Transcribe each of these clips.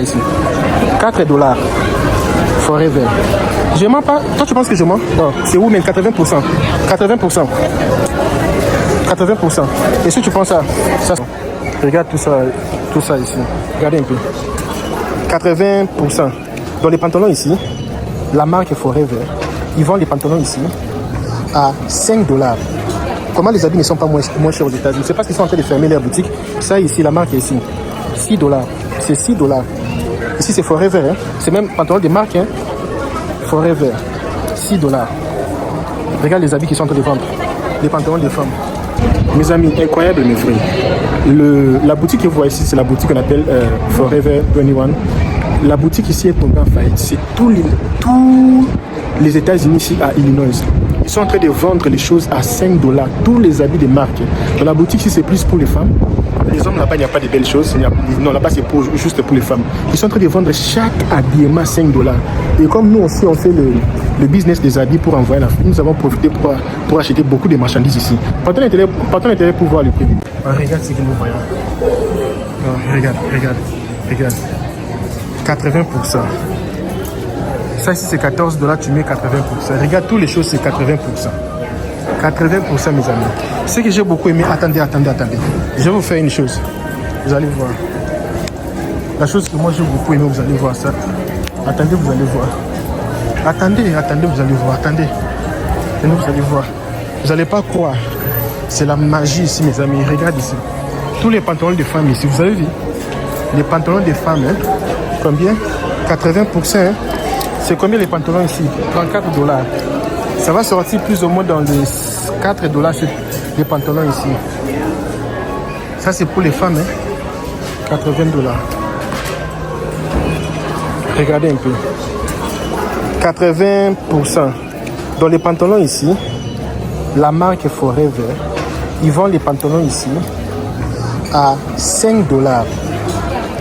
Ici. 4 dollars. Forever. Je mens pas. Toi, tu penses que je mens? Non. C'est où, mais 80%. 80%. 80%. Et si tu penses ça, regarde tout ça ici. Regardez un peu. 80%. Dans les pantalons ici, la marque Forever, ils vendent les pantalons ici à 5 dollars. Comment les habits ne sont pas moins chers aux États-Unis? C'est parce qu'ils sont en train de fermer leur boutique. Ça ici, la marque est ici. 6 dollars. C'est 6 dollars. Ici, c'est Forever. Hein? C'est même pantalon de marque. Hein? Forever. 6 dollars. Regarde les habits qui sont en train de vendre. Les pantalons des femmes. Mes amis, incroyable mes frères. La boutique que vous voyez ici, c'est la boutique qu'on appelle Forever 21. La boutique ici est tombée en faillite. C'est tous les États-Unis ici à Illinois. Ils sont en train de vendre les choses à 5 dollars. Tous les habits de marque. Dans la boutique ici, c'est plus pour les femmes. Les hommes là-bas, il n'y a pas de belles choses. Non, là-bas, c'est juste pour les femmes. Ils sont en train de vendre chaque habillement à 5 dollars. Et comme nous aussi, on fait le business des habits pour envoyer la fille, nous avons profité pour acheter beaucoup de marchandises ici. Partons l'intérêt pour voir le prix. Regarde ce que nous voyons. Regarde. 80%. Ça ici, c'est 14 dollars, tu mets 80%. Regarde, toutes les choses, c'est 80%. 80% mes amis. Ce que j'ai beaucoup aimé, attendez. Je vais vous faire une chose. Vous allez voir. La chose que moi j'ai beaucoup aimé, vous allez voir ça. Attendez, vous allez voir. Attendez, vous allez voir. Attendez, vous allez voir. Vous n'allez pas croire. C'est la magie ici mes amis. Regarde ici. Tous les pantalons de femmes ici, vous avez vu? Les pantalons des femmes, hein? Combien? 80%. Hein? C'est combien les pantalons ici? 34 dollars. Ça va sortir plus ou moins dans les 4 dollars les pantalons ici. Ça c'est pour les femmes. Hein? 80 dollars. Regardez un peu. 80%. Dans les pantalons ici, la marque Forever, ils vendent les pantalons ici à 5 dollars.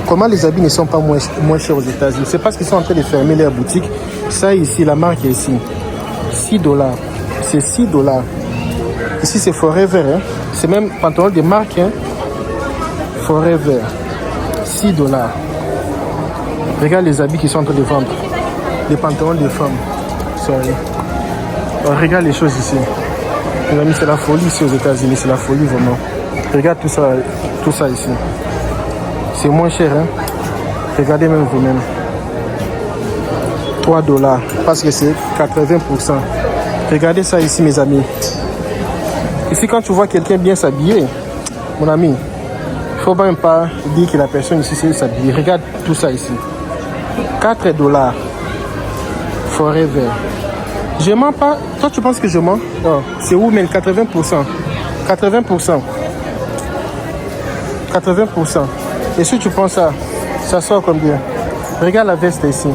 Comment les habits ne sont pas moins chers aux États-Unis? C'est parce qu'ils sont en train de fermer leur boutique. Ça ici, la marque est ici. 6 dollars. C'est 6 dollars. Ici, c'est Forever. Hein? C'est même pantalon de marque. Hein? Forever. 6 dollars. Regarde les habits qui sont en train de vendre. Les pantalons de femmes. Sorry. Regarde les choses ici. Les amis, c'est la folie ici aux États-Unis. C'est la folie vraiment. Regarde tout ça ici. C'est moins cher. Hein? Regardez même vous-même. 3 dollars. Parce que c'est 80%. Regardez ça ici, mes amis. Ici, quand tu vois quelqu'un bien s'habiller, mon ami, il ne faut même pas dire que la personne ici sait s'habiller. Regarde tout ça ici. 4 dollars. Forever. Je mens pas. Toi, tu penses que je mens? Non. C'est où, mais 80%. 80%. 80%. Et si tu penses ça sort combien? Regarde la veste ici.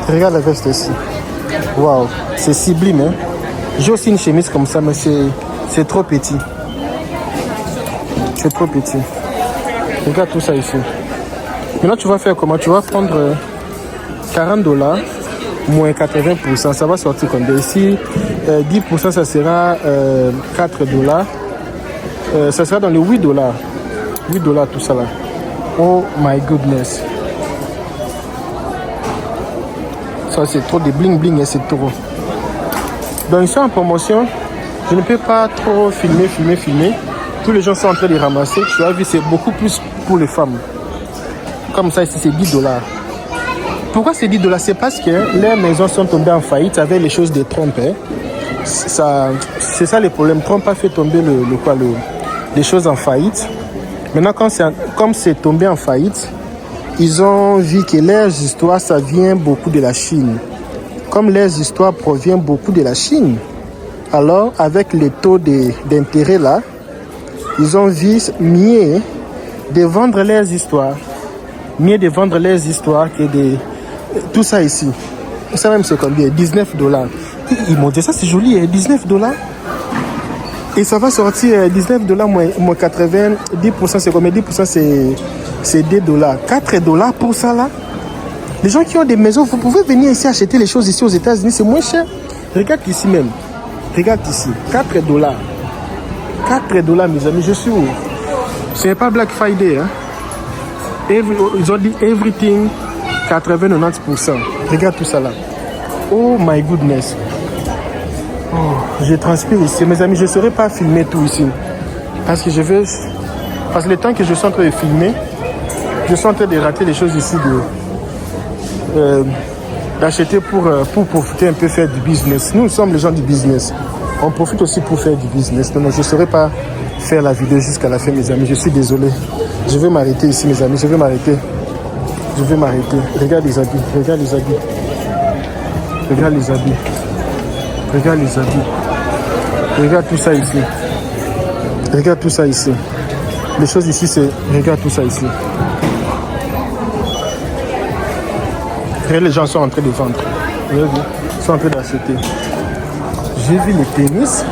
Regarde la veste ici. Waouh, c'est sublime. Hein? J'ai aussi une chemise comme ça, mais c'est trop petit. C'est trop petit. Regarde tout ça ici. Maintenant, tu vas faire comment? Tu vas prendre 40 dollars moins 80%. Ça va sortir combien? Ici, 10%, ça sera 4 dollars. Ça sera dans les 8 dollars. 8 dollars tout ça là. Oh my goodness. Ça c'est trop de bling bling et c'est trop. Donc ils sont en promotion. Je ne peux pas trop filmer. Tous les gens sont en train de ramasser. Tu as vu, c'est beaucoup plus pour les femmes. Comme ça ici c'est 10 dollars. Pourquoi c'est 10 dollars? C'est parce que leurs maisons sont tombées en faillite avec les choses de Trump. Hein. C'est ça le problème. Trump a fait tomber les choses en faillite. Maintenant, comme c'est tombé en faillite, ils ont vu que leurs histoires, ça vient beaucoup de la Chine. Comme leurs histoires proviennent beaucoup de la Chine, alors avec les taux d'intérêt là, ils ont vu mieux de vendre leurs histoires. Mieux de vendre leurs histoires que de... Tout ça ici. Ça même c'est combien? 19 dollars. Ils m'ont dit ça, c'est joli, 19 dollars. Et ça va sortir 19 dollars moins 80, 10% c'est combien? 10% c'est 2 dollars. 4 dollars pour ça là. Les gens qui ont des maisons, vous pouvez venir ici acheter les choses ici aux États-Unis, c'est moins cher. Regarde ici même. Regarde ici. 4 dollars. 4 dollars mes amis, je suis où? Ce n'est pas Black Friday. Hein? Ils ont dit everything 80-90%. Regarde tout ça là. Oh my goodness. Oh, je transpire ici. Mes amis, je ne saurais pas filmer tout ici. Parce que parce que le temps que je suis en train de filmer, je suis en train de rater les choses ici d'acheter pour profiter un peu faire du business. Nous sommes les gens du business. On profite aussi pour faire du business. Donc je ne saurais pas faire la vidéo jusqu'à la fin, mes amis. Je suis désolé. Je vais m'arrêter ici, mes amis. Je vais m'arrêter. Regarde les habits. Regarde les habits. Regarde les habits. Regarde les habits. Regarde tout ça ici. Regarde tout ça ici. Les choses ici, c'est... Regarde tout ça ici. Les gens sont en train de vendre. Ils sont en train d'acheter. J'ai vu les tennis.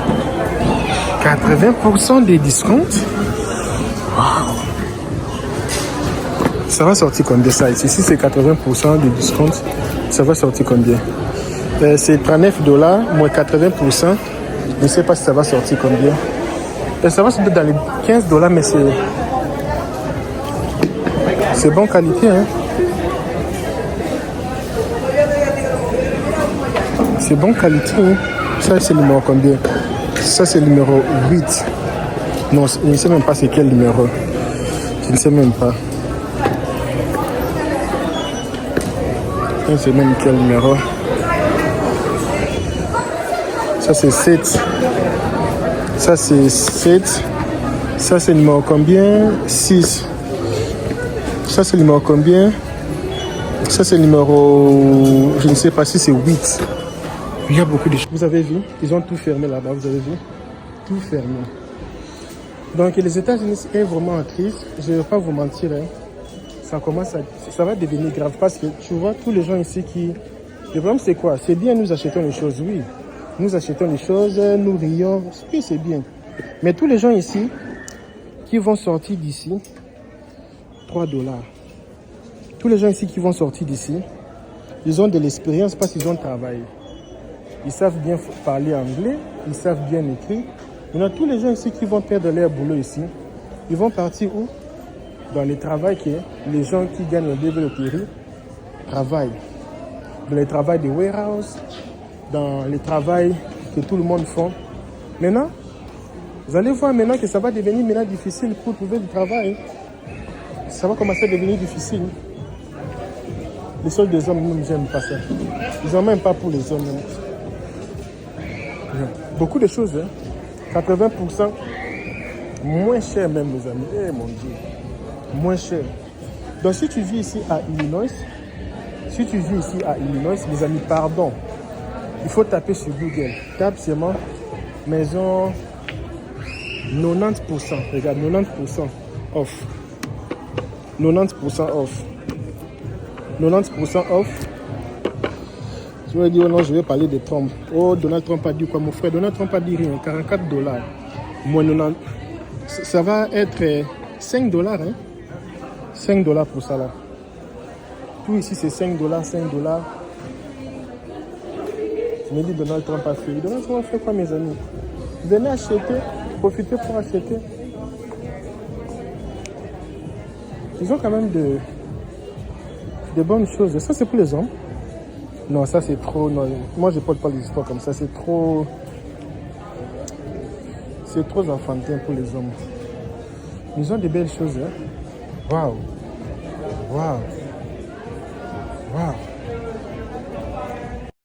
80% des discounts. Wow. Ça va sortir combien ça ici? Si c'est 80% de discount, ça va sortir combien? C'est $39, moins 80%. Je ne sais pas si ça va sortir combien. Ça va sortir dans les $15, mais c'est bonne qualité. Hein? C'est bonne qualité. Hein? Ça, c'est le numéro combien? Ça, c'est le numéro 8. Non, je ne sais même pas c'est quel numéro. Je ne sais même pas. Je ne sais même quel numéro. Ça, c'est 7. Ça, c'est 7. Ça, c'est le numéro combien? 6. Ça, c'est le numéro combien? Ça, c'est le numéro... Je ne sais pas si c'est 8. Il y a beaucoup de choses. Vous avez vu? Ils ont tout fermé là-bas, vous avez vu? Tout fermé. Donc, les États-Unis sont vraiment en crise. Je ne vais pas vous mentir. Hein. Ça va devenir grave parce que tu vois, tous les gens ici qui... Le problème, c'est quoi? C'est bien, nous achetons les choses, oui. Nous achetons les choses, nous rions. Oui, c'est bien. Mais tous les gens ici qui vont sortir d'ici, $3. Tous les gens ici qui vont sortir d'ici, ils ont de l'expérience parce qu'ils ont travaillé. Ils savent bien parler anglais, ils savent bien écrire. Maintenant, tous les gens ici qui vont perdre leur boulot ici, ils vont partir où? Dans les travails que les gens qui gagnent le développement travaillent. Dans les travails de warehouse, dans les travails que tout le monde fait. Maintenant, vous allez voir maintenant que ça va devenir maintenant difficile pour trouver du travail. Ça va commencer à devenir difficile. Les soldes des hommes, nous n'aiment pas ça. Ils n'en même pas pour les hommes. Beaucoup de choses, hein. 80% moins cher même, mes amis. Eh mon Dieu, moins cher. Donc si tu vis ici à Illinois, mes amis, pardon, il faut taper sur Google. Tape seulement maison 90%. Regarde, 90% off. 90% off. 90% off. Je vais dire, oh non, je vais parler de Trump. Oh, Donald Trump a dit quoi, mon frère? Donald Trump a dit rien. $44. Moins 90. Ça va être $5, hein? $5 pour ça, là. Tout ici, c'est $5, $5. Je me dis, Donald Trump a fait. Donald Trump a fait quoi, mes amis? Venez acheter, profitez pour acheter. Ils ont quand même de bonnes choses. Ça, c'est pour les hommes. Non, ça, c'est trop... Non. Moi, je ne porte pas les histoires comme ça. C'est trop enfantin pour les hommes. Ils ont de belles choses. Hein? Waouh. Waouh. Waouh.